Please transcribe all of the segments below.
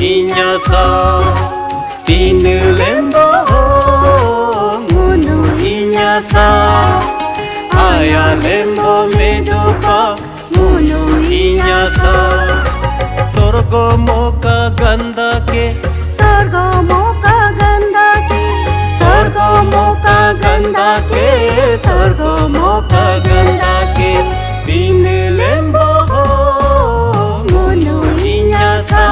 inyasa Pinu lembo Munu inyasa Aya lembo medupa Munu inyasa Sorgo moka ganda ke Sorgo moka ganda ke Sorgo moka ganda ke Sorgo moka ganda ke Pinu lembo Munu inyasa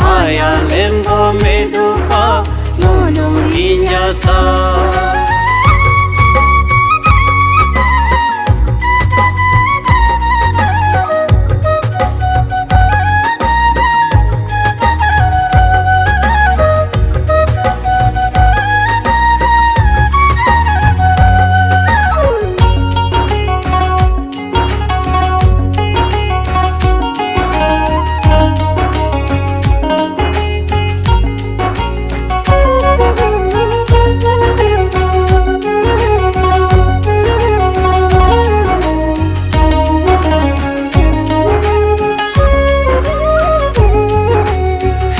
Aya lembo medupa Munu inyasa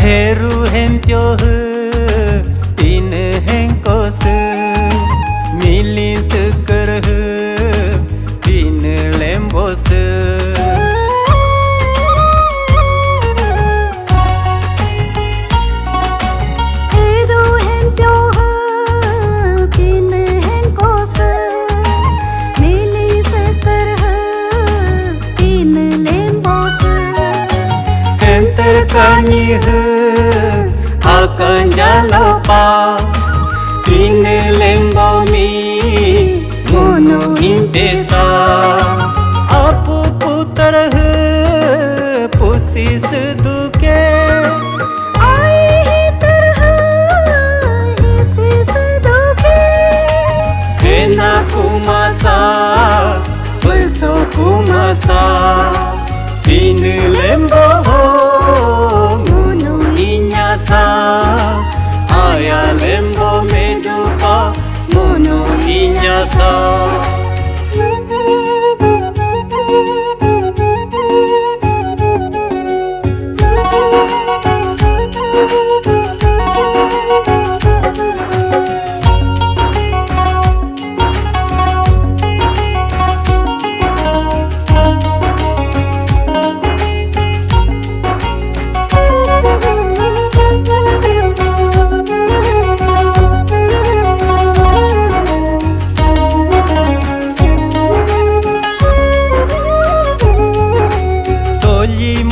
Heru hem pyohu tin hen kos mili sukarhu tin lembos Heru hem pyohu tin hen kos mili sukarhu tin lembos enter kani akan jalopa tin lembo mi munu intesa apu putar pusi seduke ai terh isi seduke hena kumasa beso kumasa tin lembo munu inyasa aya lembo medupa munu inyasa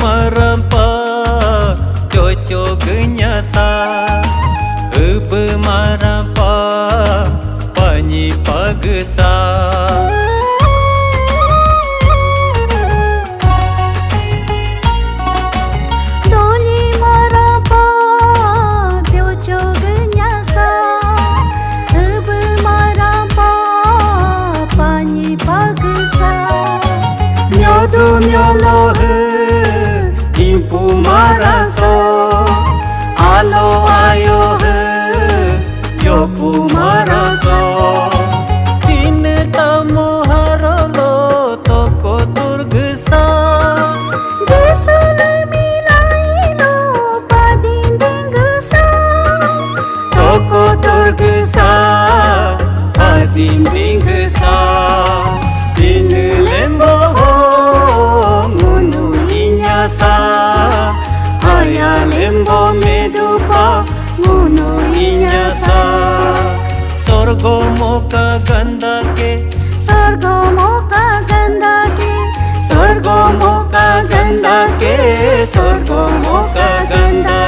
Marampa coco genyasa ebe marampa panyi pagesa Doli marampa coco genyasa ebe marampa panyi pagesa Nyodu nyoloh Impu maraso alo ayo yopu maraso tin tamo harolo toko turgesa desuna milaino padindingesa toko turgesa padindingesa tin lembo munu inyasa aya lembo medupa munu inyasa sorgo moka ganda ke Sorgo moka ganda ke sorgo moka ganda ke sorgo moka ganda